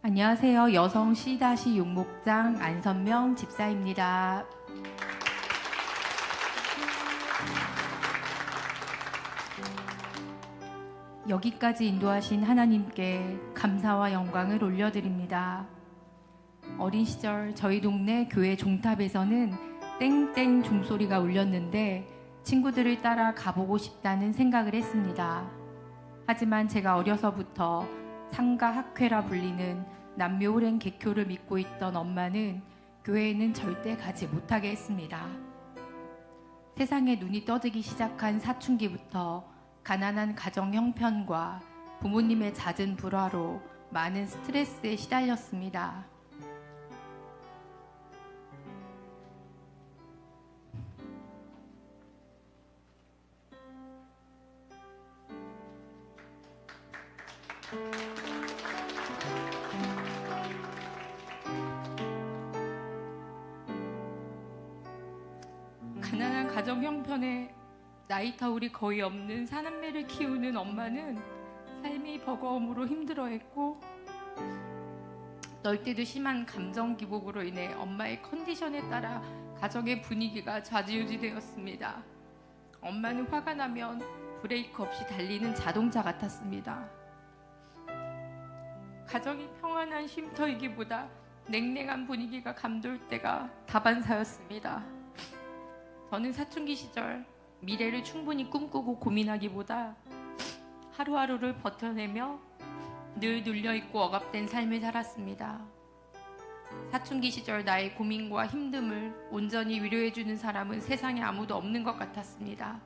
안녕하세요. 여성 C-6 목장 안선명 집사입니다. 여기까지 인도하신 하나님께 감사와 영광을 올려드립니다. 어린 시절 저희 동네 교회 종탑에서는 땡땡 종소리가 울렸는데 친구들을 따라 가보고 싶다는 생각을 했습니다. 하지만 제가 어려서부터 상가 학회라 불리는 남묘호랭 개교를 믿고 있던 엄마는 교회에는 절대 가지 못하게 했습니다. 세상에 눈이 떠지기 시작한 사춘기부터 가난한 가정 형편과 부모님의 잦은 불화로 많은 스트레스에 시달렸습니다. 가난한 가정 형편에 나이 터울이 거의 없는 사남매를 키우는 엄마는 삶이 버거움으로 힘들어했고 널 때도 심한 감정 기복으로 인해 엄마의 컨디션에 따라 가정의 분위기가 좌지우지되었습니다. 엄마는 화가 나면 브레이크 없이 달리는 자동차 같았습니다. 가정이 평안한 쉼터이기보다 냉랭한 분위기가 감돌 때가 다반사였습니다. 저는 사춘기 시절 미래를 충분히 꿈꾸고 고민하기보다 하루하루를 버텨내며 늘 눌려있고 억압된 삶을 살았습니다. 사춘기 시절 나의 고민과 힘듦을 온전히 위로해주는 사람은 세상에 아무도 없는 것 같았습니다.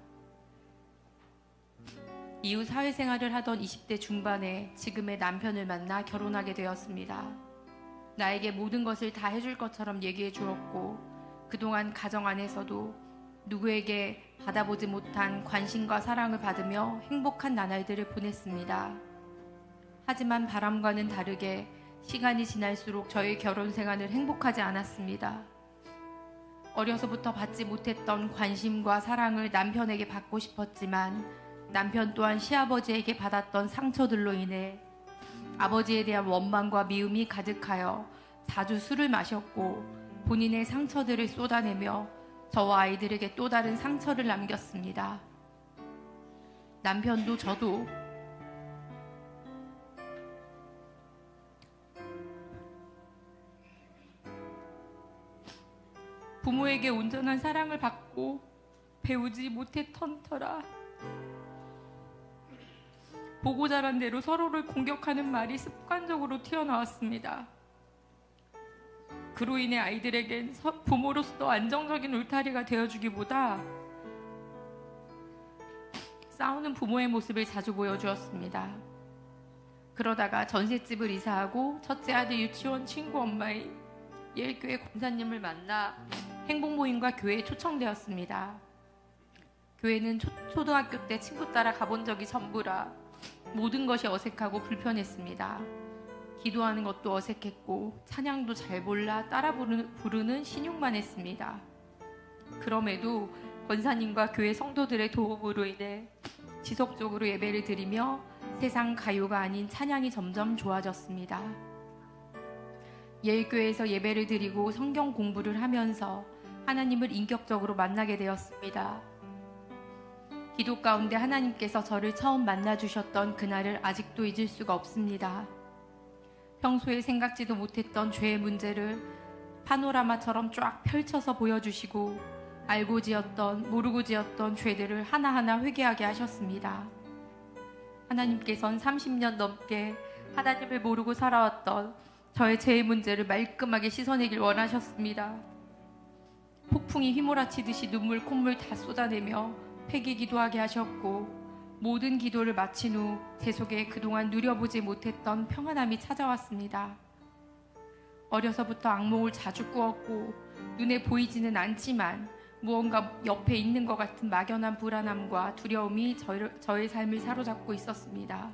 이후 사회생활을 하던 20대 중반에 지금의 남편을 만나 결혼하게 되었습니다. 나에게 모든 것을 다 해줄 것처럼 얘기해 주었고 그동안 가정 안에서도 누구에게 받아보지 못한 관심과 사랑을 받으며 행복한 나날들을 보냈습니다. 하지만 바람과는 다르게 시간이 지날수록 저의 결혼 생활은 행복하지 않았습니다. 어려서부터 받지 못했던 관심과 사랑을 남편에게 받고 싶었지만 남편 또한 시아버지에게 받았던 상처들로 인해 아버지에 대한 원망과 미움이 가득하여 자주 술을 마셨고 본인의 상처들을 쏟아내며 저와 아이들에게 또 다른 상처를 남겼습니다. 남편도 저도 부모에게 온전한 사랑을 받고 배우지 못했던 터라 보고 자란 대로 서로를 공격하는 말이 습관적으로 튀어나왔습니다. 그로 인해 아이들에겐 부모로서 안정적인 울타리가 되어주기보다 싸우는 부모의 모습을 자주 보여주었습니다. 그러다가 전셋집을 이사하고 첫째 아들 유치원 친구 엄마의 예일교회 권사님을 만나 행복모임과 교회에 초청되었습니다. 교회는 초등학교 때 친구 따라 가본 적이 전부라 모든 것이 어색하고 불편했습니다. 기도하는 것도 어색했고 찬양도 잘 몰라 따라 부르는 신용만 했습니다. 그럼에도 권사님과 교회 성도들의 도움으로 인해 지속적으로 예배를 드리며 세상 가요가 아닌 찬양이 점점 좋아졌습니다. 예일교회에서 예배를 드리고 성경 공부를 하면서 하나님을 인격적으로 만나게 되었습니다. 기도 가운데 하나님께서 저를 처음 만나주셨던 그날을 아직도 잊을 수가 없습니다. 평소에 생각지도 못했던 죄의 문제를 파노라마처럼 쫙 펼쳐서 보여주시고 알고 지었던 모르고 지었던 죄들을 하나하나 회개하게 하셨습니다. 하나님께서는 30년 넘게 하나님을 모르고 살아왔던 저의 죄의 문제를 말끔하게 씻어내길 원하셨습니다. 폭풍이 휘몰아치듯이 눈물 콧물 다 쏟아내며 회개 기도하게 하셨고 모든 기도를 마친 후 제 속에 그동안 누려보지 못했던 평안함이 찾아왔습니다. 어려서부터 악몽을 자주 꾸었고 눈에 보이지는 않지만 무언가 옆에 있는 것 같은 막연한 불안함과 두려움이 저의 삶을 사로잡고 있었습니다.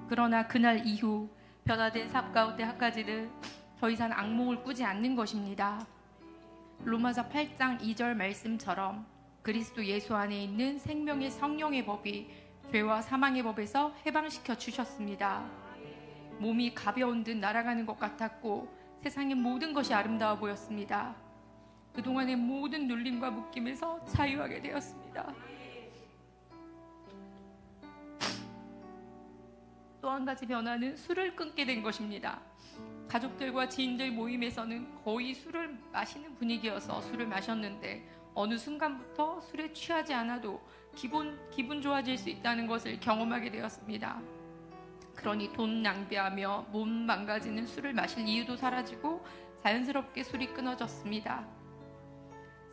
그러나 그날 이후 변화된 삶 가운데 한 가지는 더 이상 악몽을 꾸지 않는 것입니다. 로마서 8장 2절 말씀처럼 그리스도 예수 안에 있는 생명의 성령의 법이 죄와 사망의 법에서 해방시켜 주셨습니다. 몸이 가벼운 듯 날아가는 것 같았고 세상의 모든 것이 아름다워 보였습니다. 그동안의 모든 눌림과 묶임에서 자유하게 되었습니다. 또 한 가지 변화는 술을 끊게 된 것입니다. 가족들과 지인들 모임에서는 거의 술을 마시는 분위기여서 술을 마셨는데 어느 순간부터 술에 취하지 않아도 기분 좋아질 수 있다는 것을 경험하게 되었습니다. 그러니 돈 낭비하며 몸 망가지는 술을 마실 이유도 사라지고 자연스럽게 술이 끊어졌습니다.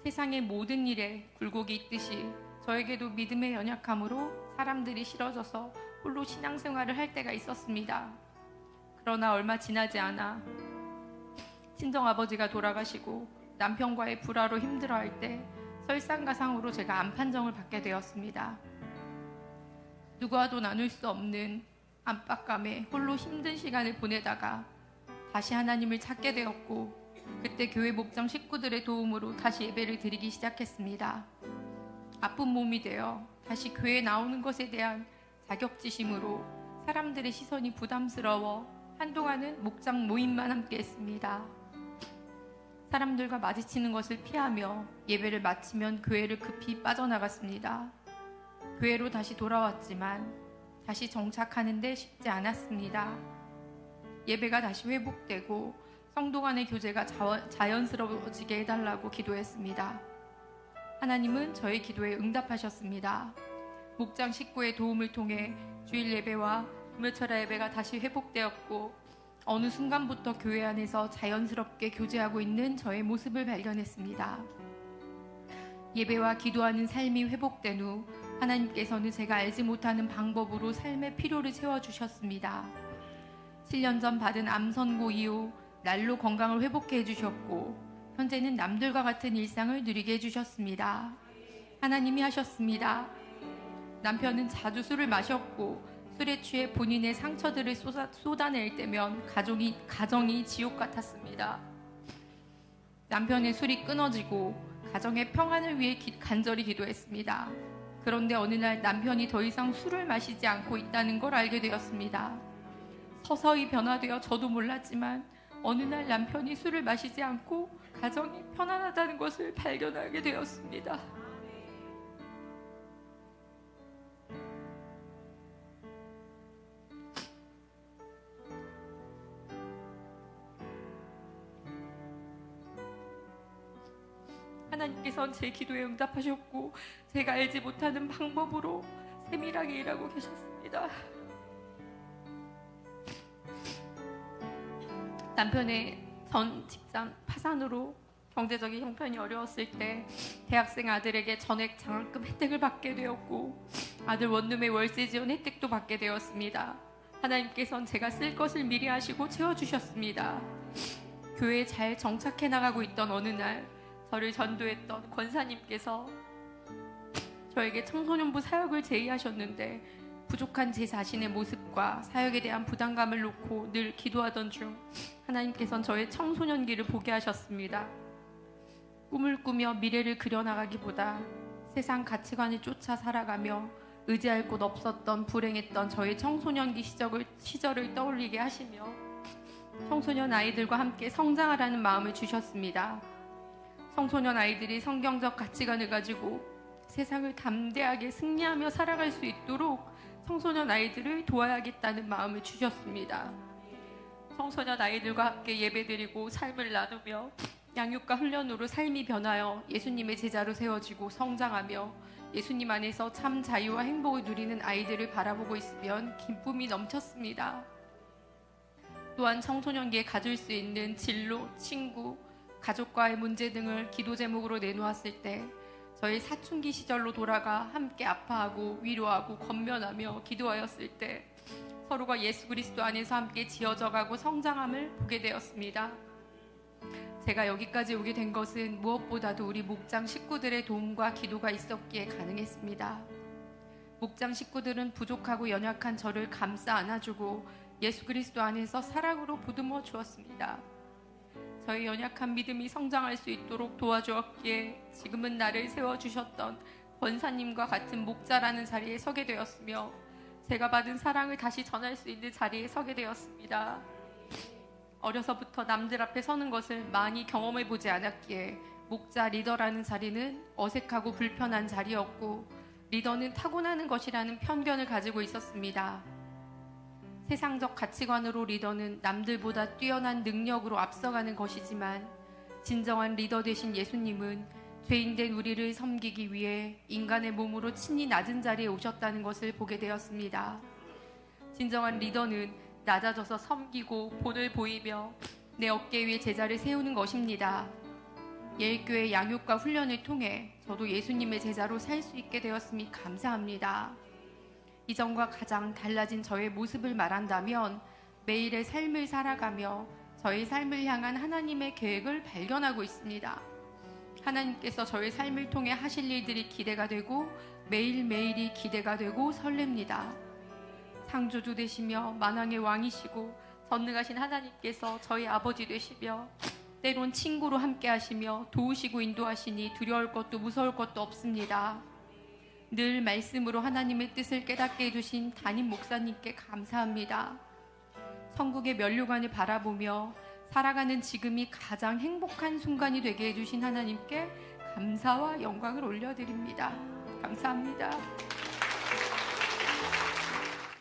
세상의 모든 일에 굴곡이 있듯이 저에게도 믿음의 연약함으로 사람들이 싫어져서 홀로 신앙생활을 할 때가 있었습니다. 그러나 얼마 지나지 않아 친정아버지가 돌아가시고 남편과의 불화로 힘들어할 때 설상가상으로 제가 암 판정을 받게 되었습니다. 누구와도 나눌 수 없는 안팎감에 홀로 힘든 시간을 보내다가 다시 하나님을 찾게 되었고 그때 교회 목장 식구들의 도움으로 다시 예배를 드리기 시작했습니다. 아픈 몸이 되어 다시 교회에 나오는 것에 대한 자격지심으로 사람들의 시선이 부담스러워 한동안은 목장 모임만 함께 했습니다. 사람들과 마주치는 것을 피하며 예배를 마치면 교회를 급히 빠져나갔습니다. 교회로 다시 돌아왔지만 다시 정착하는데 쉽지 않았습니다. 예배가 다시 회복되고 성도 간의 교제가 자연스러워지게 해달라고 기도했습니다. 하나님은 저의 기도에 응답하셨습니다. 목장 식구의 도움을 통해 주일 예배와 금요철야 예배가 다시 회복되었고 어느 순간부터 교회 안에서 자연스럽게 교제하고 있는 저의 모습을 발견했습니다. 예배와 기도하는 삶이 회복된 후 하나님께서는 제가 알지 못하는 방법으로 삶의 필요를 채워주셨습니다. 7년 전 받은 암 선고 이후 날로 건강을 회복해 해주셨고 현재는 남들과 같은 일상을 누리게 해주셨습니다. 하나님이 하셨습니다. 남편은 자주 술을 마셨고 술에 취해 본인의 상처들을 쏟아낼 때면 가정이 지옥 같았습니다. 남편의 술이 끊어지고 가정의 평안을 위해 간절히 기도했습니다. 그런데 어느 날 남편이 더 이상 술을 마시지 않고 있다는 걸 알게 되었습니다. 서서히 변화되어 저도 몰랐지만 어느 날 남편이 술을 마시지 않고 가정이 편안하다는 것을 발견하게 되었습니다. 하나님께서는 제 기도에 응답하셨고 제가 알지 못하는 방법으로 세밀하게 일하고 계셨습니다. 남편의 전 직장 파산으로 경제적인 형편이 어려웠을 때 대학생 아들에게 전액 장학금 혜택을 받게 되었고 아들 원룸의 월세 지원 혜택도 받게 되었습니다. 하나님께서는 제가 쓸 것을 미리 하시고 채워주셨습니다. 교회에 잘 정착해 나가고 있던 어느 날 저를 전도했던 권사님께서 저에게 청소년부 사역을 제의하셨는데 부족한 제 자신의 모습과 사역에 대한 부담감을 놓고 늘 기도하던 중 하나님께서는 저의 청소년기를 보게 하셨습니다. 꿈을 꾸며 미래를 그려나가기보다 세상 가치관을 쫓아 살아가며 의지할 곳 없었던 불행했던 저의 청소년기 시절을 떠올리게 하시며 청소년 아이들과 함께 성장하라는 마음을 주셨습니다. 청소년 아이들이 성경적 가치관을 가지고 세상을 담대하게 승리하며 살아갈 수 있도록 청소년 아이들을 도와야겠다는 마음을 주셨습니다. 청소년 아이들과 함께 예배드리고 삶을 나누며 양육과 훈련으로 삶이 변하여 예수님의 제자로 세워지고 성장하며 예수님 안에서 참 자유와 행복을 누리는 아이들을 바라보고 있으면 기쁨이 넘쳤습니다. 또한 청소년기에 가질 수 있는 진로, 친구, 가족과의 문제 등을 기도 제목으로 내놓았을 때 저희 사춘기 시절로 돌아가 함께 아파하고 위로하고 권면하며 기도하였을 때 서로가 예수 그리스도 안에서 함께 지어져가고 성장함을 보게 되었습니다. 제가 여기까지 오게 된 것은 무엇보다도 우리 목장 식구들의 도움과 기도가 있었기에 가능했습니다. 목장 식구들은 부족하고 연약한 저를 감싸 안아주고 예수 그리스도 안에서 사랑으로 보듬어 주었습니다. 저의 연약한 믿음이 성장할 수 있도록 도와주었기에 지금은 나를 세워주셨던 권사님과 같은 목자라는 자리에 서게 되었으며 제가 받은 사랑을 다시 전할 수 있는 자리에 서게 되었습니다. 어려서부터 남들 앞에 서는 것을 많이 경험해 보지 않았기에 목자 리더라는 자리는 어색하고 불편한 자리였고, 리더는 타고나는 것이라는 편견을 가지고 있었습니다. 세상적 가치관으로 리더는 남들보다 뛰어난 능력으로 앞서가는 것이지만, 진정한 리더 되신 예수님은 죄인된 우리를 섬기기 위해 인간의 몸으로 친히 낮은 자리에 오셨다는 것을 보게 되었습니다. 진정한 리더는 낮아져서 섬기고 본을 보이며 내 어깨 위에 제자를 세우는 것입니다. 예일교회 양육과 훈련을 통해 저도 예수님의 제자로 살 수 있게 되었음이 감사합니다. 이전과 가장 달라진 저의 모습을 말한다면, 매일의 삶을 살아가며 저의 삶을 향한 하나님의 계획을 발견하고 있습니다. 하나님께서 저의 삶을 통해 하실 일들이 기대가 되고 매일매일이 기대가 되고 설렙니다. 창조주 되시며 만왕의 왕이시고 전능하신 하나님께서 저희 아버지 되시며 때론 친구로 함께 하시며 도우시고 인도하시니 두려울 것도 무서울 것도 없습니다. 늘 말씀으로 하나님의 뜻을 깨닫게 해주신 담임 목사님께 감사합니다. 천국의 면류관을 바라보며 살아가는 지금이 가장 행복한 순간이 되게 해주신 하나님께 감사와 영광을 올려드립니다. 감사합니다.